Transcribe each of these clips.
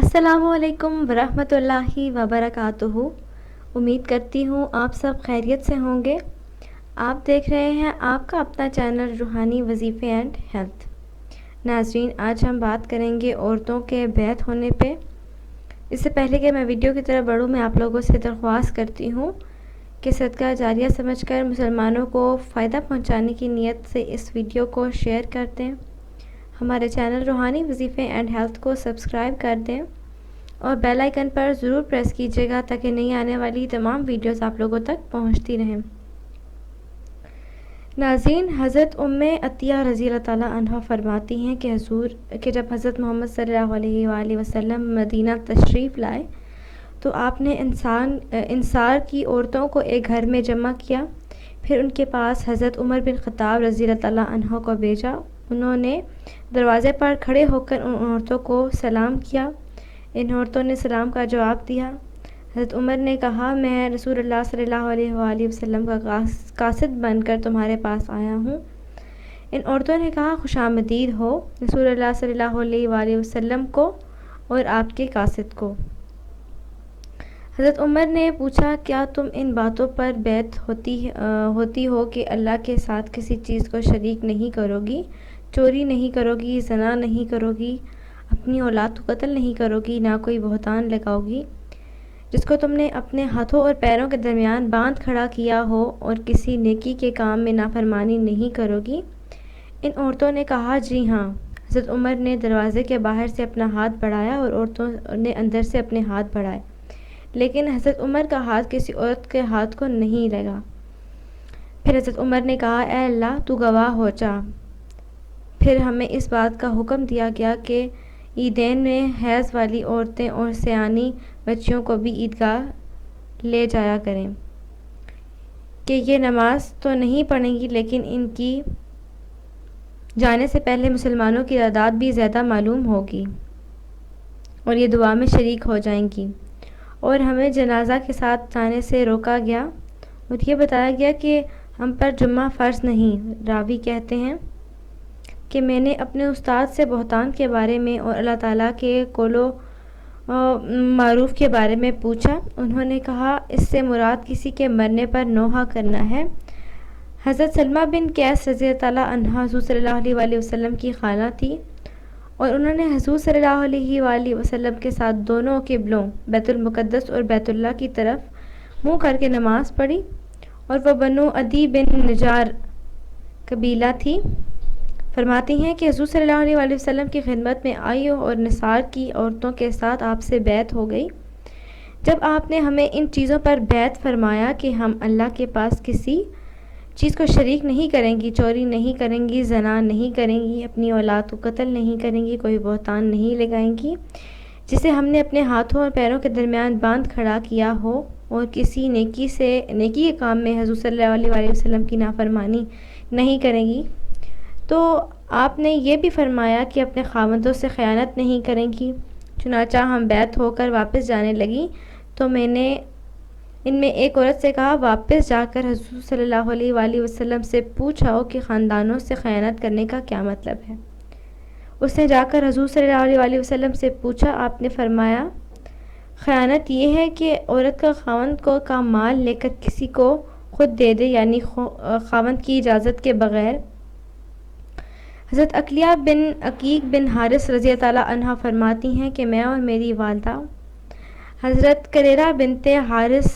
السلام علیکم ورحمۃ اللہ وبرکاتہ۔ امید کرتی ہوں آپ سب خیریت سے ہوں گے۔ آپ دیکھ رہے ہیں آپ کا اپنا چینل روحانی وظیفے اینڈ ہیلتھ۔ ناظرین، آج ہم بات کریں گے عورتوں کے بیعت ہونے پہ۔ اس سے پہلے کہ میں ویڈیو کی طرف بڑھوں، میں آپ لوگوں سے درخواست کرتی ہوں کہ صدقہ جاریہ سمجھ کر مسلمانوں کو فائدہ پہنچانے کی نیت سے اس ویڈیو کو شیئر کر دیں، ہمارے چینل روحانی وظیفے اینڈ ہیلتھ کو سبسکرائب کر دیں اور بیل آئیکن پر ضرور پریس کیجیے گا تاکہ نئی آنے والی تمام ویڈیوز آپ لوگوں تک پہنچتی رہیں۔ ناظرین، حضرت عطیہ رضی اللہ تعالیٰ عنہ فرماتی ہیں کہ جب حضرت محمد صلی اللہ علیہ وآلہ وسلم مدینہ تشریف لائے تو آپ نے انصار کی عورتوں کو ایک گھر میں جمع کیا، پھر ان کے پاس حضرت عمر بن خطاب رضی اللہ تعالیٰ عنہ کو بھیجا۔ انہوں نے دروازے پر کھڑے ہو کر ان عورتوں کو سلام کیا۔ ان عورتوں نے سلام کا جواب دیا۔ حضرت عمر نے کہا، میں رسول اللہ صلی اللہ علیہ وآلہ وسلم کا قاصد بن کر تمہارے پاس آیا ہوں۔ ان عورتوں نے کہا، خوش آمدید ہو رسول اللہ صلی اللہ علیہ وآلہ وسلم کو اور آپ کے قاصد کو۔ حضرت عمر نے پوچھا، کیا تم ان باتوں پر بیعت ہوتی ہو کہ اللہ کے ساتھ کسی چیز کو شریک نہیں کرو گی، چوری نہیں کرو گی، زنا نہیں کرو گی، اپنی اولاد کو قتل نہیں کرو گی، نہ کوئی بہتان لگاؤ گی جس کو تم نے اپنے ہاتھوں اور پیروں کے درمیان باندھ کھڑا کیا ہو، اور کسی نیکی کے کام میں نافرمانی نہیں کرو گی؟ ان عورتوں نے کہا، جی ہاں۔ حضرت عمر نے دروازے کے باہر سے اپنا ہاتھ بڑھایا اور عورتوں نے اندر سے اپنے ہاتھ بڑھائے، لیکن حضرت عمر کا ہاتھ کسی عورت کے ہاتھ کو نہیں لگا۔ پھر حضرت عمر نے کہا، اے اللہ، تو گواہ ہو جا۔ پھر ہمیں اس بات کا حکم دیا گیا کہ عیدین میں حیض والی عورتیں اور سیانی بچیوں کو بھی عیدگاہ لے جایا کریں کہ یہ نماز تو نہیں پڑھیں گی، لیکن ان کی جانے سے پہلے مسلمانوں کی تعداد بھی زیادہ معلوم ہوگی اور یہ دعا میں شریک ہو جائیں گی۔ اور ہمیں جنازہ کے ساتھ جانے سے روکا گیا اور یہ بتایا گیا کہ ہم پر جمعہ فرض نہیں۔ راوی کہتے ہیں کہ میں نے اپنے استاد سے بہتان کے بارے میں اور اللہ تعالیٰ کے قول و معروف کے بارے میں پوچھا۔ انہوں نے کہا، اس سے مراد کسی کے مرنے پر نوحہ کرنا ہے۔ حضرت سلمہ بن قیس رضی اللہ تعالیٰ عنہ حضور صلی اللہ علیہ وآلہ وسلم کی خالہ تھی، اور انہوں نے حضور صلی اللہ علیہ وآلہ وسلم کے ساتھ دونوں قبلوں بیت المقدس اور بیت اللہ کی طرف منہ کر کے نماز پڑھی، اور وہ بنو عدی بن نجار قبیلہ تھی۔ فرماتی ہیں کہ حضور صلی اللہ علیہ وآلہ وسلم کی خدمت میں آئی اور نصار کی عورتوں کے ساتھ آپ سے بیعت ہو گئی۔ جب آپ نے ہمیں ان چیزوں پر بیعت فرمایا کہ ہم اللہ کے پاس کسی چیز کو شریک نہیں کریں گی، چوری نہیں کریں گی، زنا نہیں کریں گی، اپنی اولاد کو قتل نہیں کریں گی، کوئی بہتان نہیں لگائیں گی جسے ہم نے اپنے ہاتھوں اور پیروں کے درمیان باندھ کھڑا کیا ہو، اور کسی نیکی کے کام میں حضور صلی اللہ علیہ وآلہ وسلم کی نافرمانی نہیں کریں گی، تو آپ نے یہ بھی فرمایا کہ اپنے خاوندوں سے خیانت نہیں کریں گی۔ چنانچہ ہم بیعت ہو کر واپس جانے لگیں تو میں نے ان میں ایک عورت سے کہا، واپس جا کر حضور صلی اللہ علیہ وآلہ وسلم سے پوچھو کہ خاندانوں سے خیانت کرنے کا کیا مطلب ہے۔ اس نے جا کر حضور صلی اللہ علیہ وآلہ وسلم سے پوچھا۔ آپ نے فرمایا، خیانت یہ ہے کہ عورت کا خاوند کا مال لے کر کسی کو خود دے دے، یعنی خاوند کی اجازت کے بغیر۔ حضرت عقیلہ بن عقیق بن حارث رضی اللہ تعالیٰ عنہ فرماتی ہیں کہ میں اور میری والدہ حضرت قریرہ بنت حارث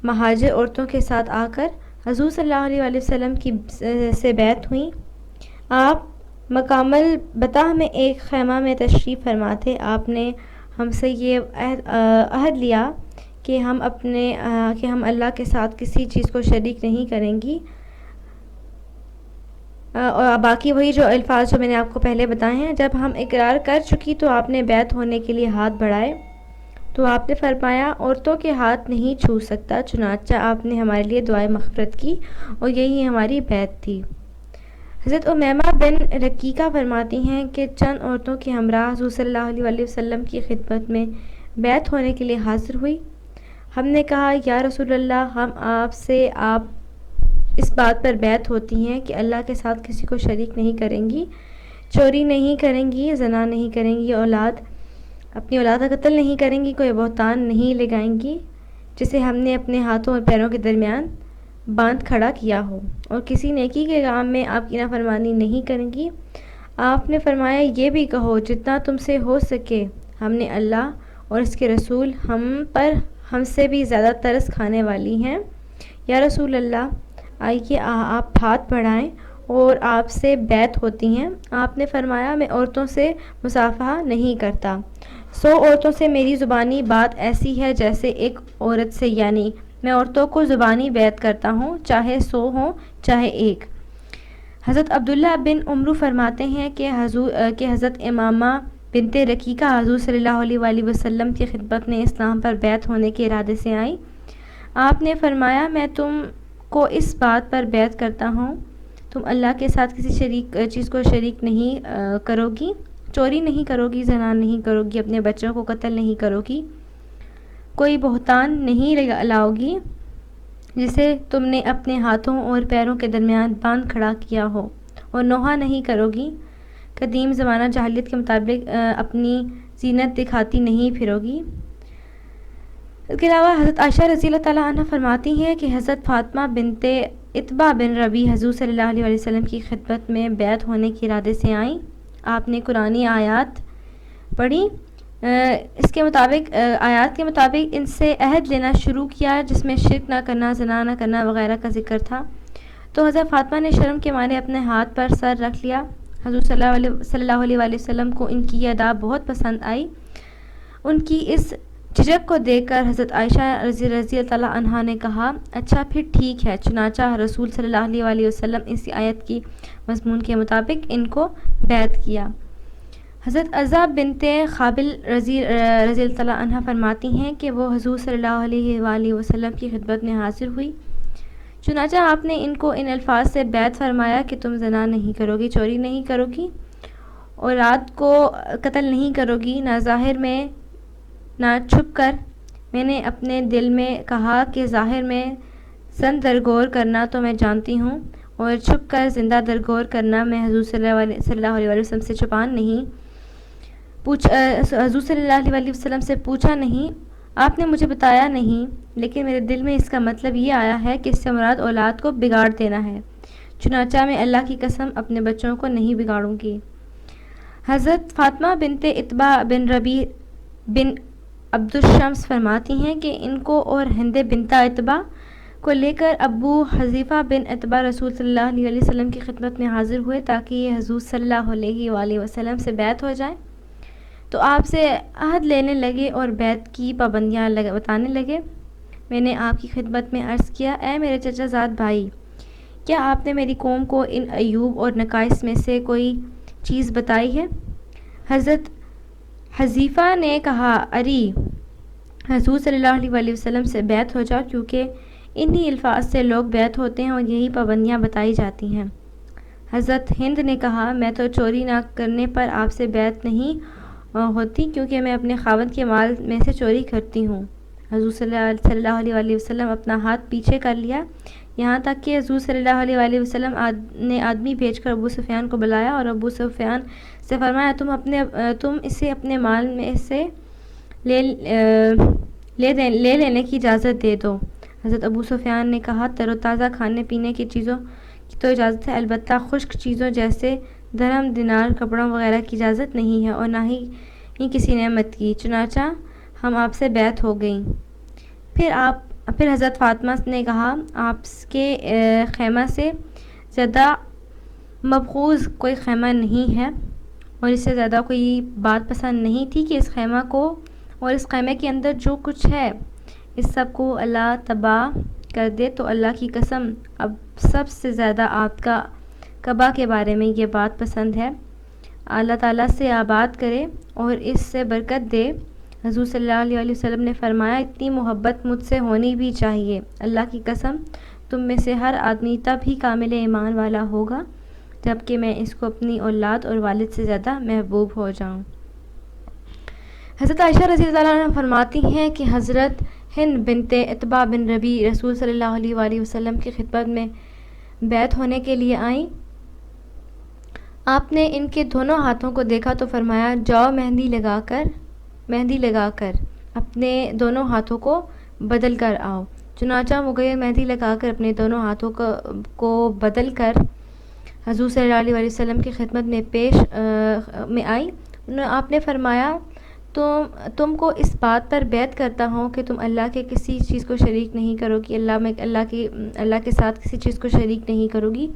مہاجر عورتوں کے ساتھ آ کر حضور صلی اللہ علیہ وآلہ وسلم سے بیعت ہوئیں۔ آپ مقام البطح میں ایک خیمہ میں تشریف فرما تھے۔ آپ نے ہم سے یہ عہد لیا کہ ہم اللہ کے ساتھ کسی چیز کو شریک نہیں کریں گی، اور باقی وہی جو الفاظ جو میں نے آپ کو پہلے بتائے ہیں۔ جب ہم اقرار کر چکی تو آپ نے بیعت ہونے کے لیے ہاتھ بڑھائے تو آپ نے فرمایا، عورتوں کے ہاتھ نہیں چھو سکتا۔ چنانچہ آپ نے ہمارے لیے دعائے مغفرت کی اور یہی ہماری بیعت تھی۔ حضرت امیمہ بن رقیقہ فرماتی ہیں کہ چند عورتوں کے ہمراہ حضور صلی اللہ علیہ وآلہ وسلم کی خدمت میں بیعت ہونے کے لیے حاضر ہوئی۔ ہم نے کہا، یا رسول اللہ، ہم آپ سے اس بات پر بیعت ہوتی ہیں کہ اللہ کے ساتھ کسی کو شریک نہیں کریں گی، چوری نہیں کریں گی، زنا نہیں کریں گی، اولاد اپنی اولاد کا قتل نہیں کریں گی، کوئی بہتان نہیں لگائیں گی جسے ہم نے اپنے ہاتھوں اور پیروں کے درمیان باندھ کھڑا کیا ہو، اور کسی نیکی کے کام میں آپ کی نافرمانی نہیں کریں گی۔ آپ نے فرمایا یہ بھی کہو جتنا تم سے ہو سکے ہم نے اللہ اور اس کے رسول ہم سے بھی زیادہ ترس کھانے والی ہیں۔ یا رسول اللہ آئیے آپ ہاتھ بڑھائیں اور آپ سے بیعت ہوتی ہیں۔ آپ نے فرمایا میں عورتوں سے مصافحہ نہیں کرتا، 100 عورتوں سے میری زبانی بات ایسی ہے جیسے ایک عورت سے، یعنی میں عورتوں کو زبانی بیعت کرتا ہوں چاہے 100 ہوں چاہے ایک۔ حضرت عبداللہ بن عمرو فرماتے ہیں کہ حضرت امامہ بنت رقیقہ حضور صلی اللہ علیہ وآلہ وسلم کی خدمت میں اسلام پر بیعت ہونے کے ارادے سے آئیں۔ آپ نے فرمایا میں تم کو اس بات پر بیعت کرتا ہوں تم اللہ کے ساتھ کسی چیز کو شریک نہیں کرو گی، چوری نہیں کرو گی، زنا نہیں کرو گی، اپنے بچوں کو قتل نہیں کرو گی، کوئی بہتان نہیں لاؤ گی جسے تم نے اپنے ہاتھوں اور پیروں کے درمیان باندھ کھڑا کیا ہو، اور نوحہ نہیں کرو گی، قدیم زمانہ جاہلیت کے مطابق اپنی زینت دکھاتی نہیں پھرو گی۔ اس کے علاوہ حضرت عائشہ رضی اللہ تعالیٰ عنہ فرماتی ہیں کہ حضرت فاطمہ بنت عتبہ بن ربی حضور صلی اللہ علیہ وسلم کی خدمت میں بیعت ہونے کے ارادے سے آئیں۔ آپ نے قرآنی آیات پڑھی، اس کے مطابق آیات کے مطابق ان سے عہد لینا شروع کیا جس میں شرک نہ کرنا، زنا نہ کرنا وغیرہ کا ذکر تھا، تو حضرت فاطمہ نے شرم کے مارے اپنے ہاتھ پر سر رکھ لیا۔ حضور صلی اللہ علیہ وآلہ وسلم کو ان کی یہ ادا بہت پسند آئی۔ ان کی اس جھجک کو دیکھ کر حضرت عائشہ رضی اللہ تعالیٰ عنہا نے کہا اچھا پھر ٹھیک ہے، چنانچہ رسول صلی اللہ علیہ وآلہ وسلم اس آیت کی مضمون کے مطابق ان کو بیعت کیا۔ حضرت عزہ بنت خابل رضی اللہ تعالیٰ عنہ فرماتی ہیں کہ وہ حضور صلی اللہ علیہ وآلہ وسلم کی خدمت میں حاضر ہوئی، چنانچہ آپ نے ان کو ان الفاظ سے بیعت فرمایا کہ تم زنا نہیں کرو گی، چوری نہیں کرو گی، اور رات کو قتل نہیں کرو گی، نہ ظاہر میں نہ چھپ کر۔ میں نے اپنے دل میں کہا کہ ظاہر میں زند درگور کرنا تو میں جانتی ہوں، اور چھپ کر زندہ درگور کرنا میں حضور صلی اللہ علیہ وسلم سے حضور صلی اللہ علیہ وسلم سے پوچھا نہیں، آپ نے مجھے بتایا نہیں، لیکن میرے دل میں اس کا مطلب یہ آیا ہے کہ اس سے مراد اولاد کو بگاڑ دینا ہے، چنانچہ میں اللہ کی قسم اپنے بچوں کو نہیں بگاڑوں گی۔ حضرت فاطمہ بنت عتبہ بن ربی بن عبد الشمس فرماتی ہیں کہ ان کو اور ہند بنت عتبہ کو لے کر ابو حذیفہ بن عتبہ رسول صلی اللہ علیہ وسلم کی خدمت میں حاضر ہوئے تاکہ یہ حضور صلی اللہ علیہ وآلہ وسلم سے بیعت ہو جائیں، تو آپ سے عہد لینے لگے اور بیعت کی پابندیاں بتانے لگے۔ میں نے آپ کی خدمت میں عرض کیا اے میرے چچا زاد بھائی، کیا آپ نے میری قوم کو ان عیوب اور نقائص میں سے کوئی چیز بتائی ہے؟ حضرت حذیفہ نے کہا اری حضور صلی اللہ علیہ وآلہ وسلم سے بیعت ہو جاؤ، کیونکہ انہی الفاظ سے لوگ بیعت ہوتے ہیں اور یہی پابندیاں بتائی جاتی ہیں۔ حضرت ہند نے کہا میں تو چوری نہ کرنے پر آپ سے بیعت نہیں ہوتی، کیونکہ میں اپنے خاوند کے مال میں سے چوری کرتی ہوں۔ حضور صلی اللہ علیہ وآلہ وسلم اپنا ہاتھ پیچھے کر لیا، یہاں تک کہ حضور صلی اللہ علیہ وآلہ وسلم نے آدمی بھیج کر ابو سفیان کو بلایا اور ابو سفیان سے فرمایا تم اسے اپنے مال میں سے لے لینے کی اجازت دے دو۔ حضرت ابو سفیان نے کہا تر و تازہ کھانے پینے کی چیزوں کی تو اجازت ہے، البتہ خشک چیزوں جیسے درہم دینار کپڑوں وغیرہ کی اجازت نہیں ہے، اور نہ ہی کسی نعمت کی، چنانچہ ہم آپ سے بیعت ہو گئیں۔ پھر حضرت فاطمہ نے کہا آپ کے خیمہ سے زیادہ مبغوض کوئی خیمہ نہیں ہے، اور اس سے زیادہ کوئی بات پسند نہیں تھی کہ اس خیمہ کو اور اس خیمے کے اندر جو کچھ ہے اس سب کو اللہ تباہ کر دے، تو اللہ کی قسم اب سب سے زیادہ آپ کا کعبہ کے بارے میں یہ بات پسند ہے، اللہ تعالیٰ سے آباد کرے اور اس سے برکت دے۔ حضور صلی اللہ علیہ وسلم نے فرمایا اتنی محبت مجھ سے ہونی بھی چاہیے، اللہ کی قسم تم میں سے ہر آدمی تب ہی کامل ایمان والا ہوگا جبکہ میں اس کو اپنی اولاد اور والد سے زیادہ محبوب ہو جاؤں۔ حضرت عائشہ رضی اللہ عنہ فرماتی ہیں کہ حضرت ہند بنت عتبہ بن ربی رسول صلی اللہ علیہ وآلہ وسلم کی خدمت میں بیعت ہونے کے لیے آئیں۔ آپ نے ان کے دونوں ہاتھوں کو دیکھا تو فرمایا جاؤ مہندی لگا کر مہندی لگا کر اپنے دونوں ہاتھوں کو بدل کر آؤ۔ چنانچہ مغیر مہندی لگا کر اپنے دونوں ہاتھوں کو بدل کر حضور صلی اللہ علیہ وسلم کی خدمت میں آئی۔ آپ نے فرمایا تم کو اس بات پر بیعت کرتا ہوں کہ تم اللہ کے کسی چیز کو شریک نہیں کرو گی، اللہ کے ساتھ کسی چیز کو شریک نہیں کرو گی،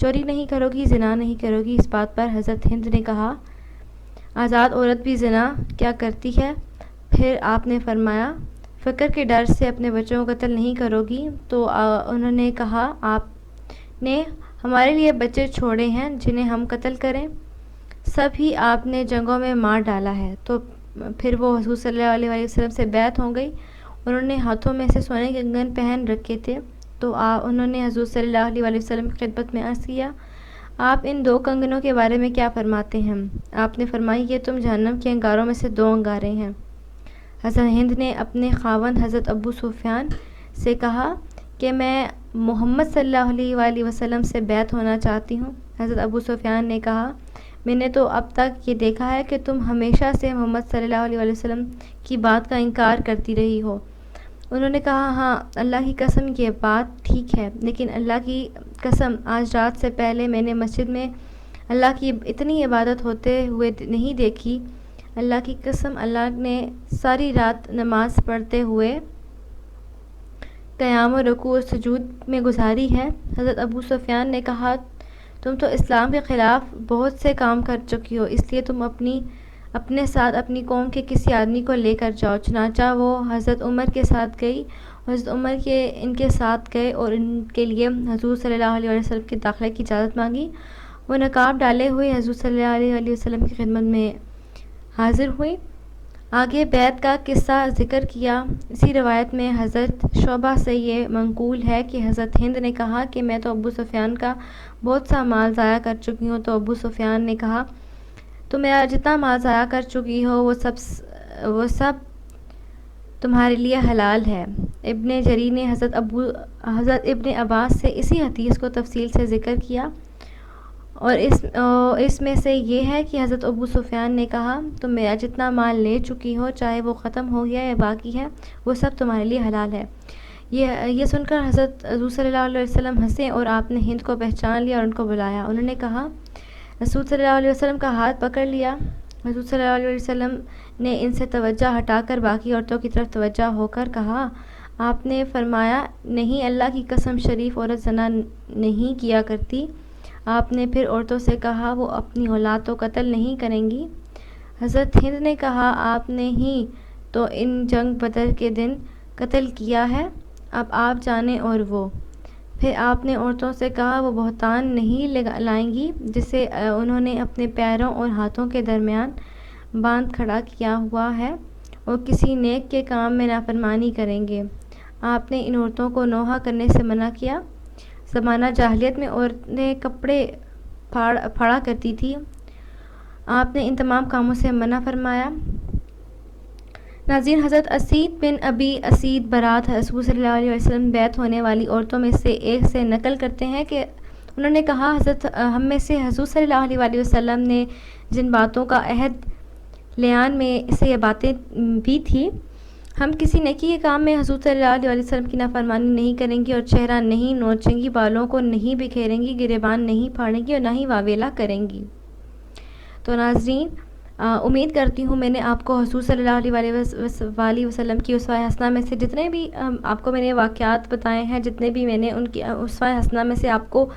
چوری نہیں کرو گی، زنا نہیں کرو گی۔ اس بات پر حضرت ہند نے کہا آزاد عورت بھی زنا کیا کرتی ہے؟ پھر آپ نے فرمایا فقر کے ڈر سے اپنے بچوں کو قتل نہیں کرو گی؟ تو انہوں نے کہا آپ نے ہمارے لیے بچے چھوڑے ہیں جنہیں ہم قتل کریں؟ سب ہی آپ نے جنگوں میں مار ڈالا ہے۔ تو پھر وہ حضور صلی اللہ علیہ وسلم سے بیعت ہو گئی۔ انہوں نے ہاتھوں میں سے سونے کے کنگن پہن رکھے تھے، تو انہوں نے حضور صلی اللہ علیہ وسلم کی خدمت میں عرض کیا آپ ان 2 کنگنوں کے بارے میں کیا فرماتے ہیں؟ آپ نے فرمائی یہ تم جہنم کے انگاروں میں سے 2 انگارے ہیں۔ حضرت ہند نے اپنے خاوند حضرت ابو سفیان سے کہا کہ میں محمد صلی اللہ علیہ وآلہ وسلم سے بیعت ہونا چاہتی ہوں۔ حضرت ابو سفیان نے کہا میں نے تو اب تک یہ دیکھا ہے کہ تم ہمیشہ سے محمد صلی اللہ علیہ وآلہ وسلم کی بات کا انکار کرتی رہی ہو۔ انہوں نے کہا ہاں اللہ کی قسم یہ بات ٹھیک ہے، لیکن اللہ کی قسم آج رات سے پہلے میں نے مسجد میں اللہ کی اتنی عبادت ہوتے ہوئے نہیں دیکھی۔ اللہ کی قسم اللہ نے ساری رات نماز پڑھتے ہوئے قیام و رکوع و سجود میں گزاری ہے۔ حضرت ابو سفیان نے کہا تم تو اسلام کے خلاف بہت سے کام کر چکی ہو، اس لیے تم اپنے ساتھ اپنی قوم کے کسی آدمی کو لے کر جاؤ۔ چنانچہ وہ حضرت عمر کے ساتھ گئی۔ حضرت عمر ان کے ساتھ گئے اور ان کے لیے حضور صلی اللہ علیہ وسلم کے داخلے کی اجازت مانگی۔ وہ نقاب ڈالے ہوئے حضور صلی اللہ علیہ وسلم کی خدمت میں حاضر ہوئی۔ آگے بیعت کا قصہ ذکر کیا۔ اسی روایت میں حضرت شعبہ سے یہ منقول ہے کہ حضرت ہند نے کہا کہ میں تو ابو سفیان کا بہت سا مال ضائع کر چکی ہوں۔ تو ابو سفیان نے کہا تم میرا جتنا مال ضائع کر چکی ہو وہ سب تمہارے لیے حلال ہے۔ ابن جریر نے حضرت ابن عباس سے اسی حدیث کو تفصیل سے ذکر کیا، اور اس میں سے یہ ہے کہ حضرت ابو سفیان نے کہا تم میرا جتنا مال لے چکی ہو چاہے وہ ختم ہو گیا یا باقی ہے وہ سب تمہارے لیے حلال ہے۔ یہ سن کر حضرت حضور صلی اللہ علیہ وسلم ہنسے اور آپ نے ہند کو پہچان لیا اور ان کو بلایا۔ انہوں نے کہا رسول صلی اللہ علیہ وسلم کا ہاتھ پکڑ لیا۔ حضور صلی اللہ علیہ وسلم نے ان سے توجہ ہٹا کر باقی عورتوں کی طرف توجہ ہو کر کہا آپ نے فرمایا نہیں اللہ کی قسم شریف عورت زنا نہیں کیا کرتی۔ آپ نے پھر عورتوں سے کہا وہ اپنی اولاد تو قتل نہیں کریں گی؟ حضرت ہند نے کہا آپ نے ہی تو ان جنگ بدر کے دن قتل کیا ہے، اب آپ جانیں اور وہ۔ پھر آپ نے عورتوں سے کہا وہ بہتان نہیں لائیں گی جسے انہوں نے اپنے پیروں اور ہاتھوں کے درمیان باندھ کھڑا کیا ہوا ہے اور کسی نیک کے کام میں نافرمانی کریں گے۔ آپ نے ان عورتوں کو نوحہ کرنے سے منع کیا۔ زمانہ جاہلیت میں عورتیں کپڑے پھاڑا کرتی تھی، آپ نے ان تمام کاموں سے منع فرمایا۔ ناظرین، حضرت اسید بن ابی اسید برات رسول صلی اللہ علیہ وسلم بیعت ہونے والی عورتوں میں سے ایک سے نقل کرتے ہیں کہ انہوں نے کہا حضرت ہم میں سے حضور صلی اللہ علیہ وسلم نے جن باتوں کا عہد لیان میں سے یہ باتیں بھی تھی ہم کسی نیکی کے کام میں حضور صلی اللہ علیہ وسلم کی نافرمانی نہیں کریں گی اور چہرہ نہیں نوچیں گی، بالوں کو نہیں بکھیریں گی، گریبان نہیں پھاڑیں گی اور نہ ہی واویلا کریں گی۔ تو ناظرین، امید کرتی ہوں میں نے آپ کو حضور صلی اللہ علیہ وسلم کی اسوہ حسنہ میں سے جتنے بھی آپ کو میں نے واقعات بتائے ہیں، جتنے بھی میں نے ان کی اسوہ حسنہ میں سے آپ کو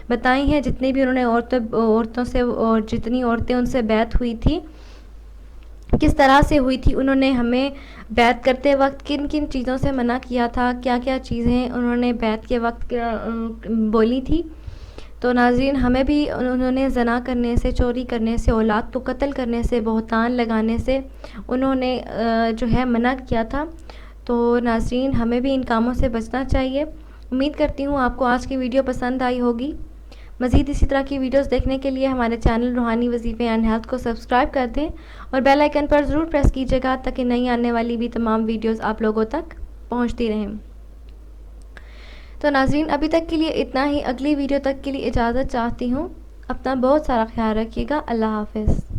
بتائی ہیں، جتنے بھی انہوں نے عورتوں سے اور جتنی عورتیں ان سے بیعت ہوئی تھی کس طرح سے ہوئی تھی، انہوں نے ہمیں بیعت کرتے وقت کن کن چیزوں سے منع کیا تھا، کیا کیا چیزیں انہوں نے بیعت کے وقت بولی تھی۔ تو ناظرین، ہمیں بھی انہوں نے زنا کرنے سے، چوری کرنے سے، اولاد کو قتل کرنے سے، بہتان لگانے سے انہوں نے جو ہے منع کیا تھا۔ تو ناظرین، ہمیں بھی ان کاموں سے بچنا چاہیے۔ امید کرتی ہوں آپ کو آج کی ویڈیو پسند آئی ہوگی۔ مزید اسی طرح کی ویڈیوز دیکھنے کے لیے ہمارے چینل روحانی وظیفے اینڈ ہیلتھ کو سبسکرائب کر دیں اور بیل آئیکن پر ضرور پریس کیجیے گا تاکہ نئی آنے والی بھی تمام ویڈیوز آپ لوگوں تک پہنچتی رہیں۔ تو ناظرین، ابھی تک کے لیے اتنا ہی، اگلی ویڈیو تک کے لیے اجازت چاہتی ہوں۔ اپنا بہت سارا خیال رکھیے گا۔ اللہ حافظ۔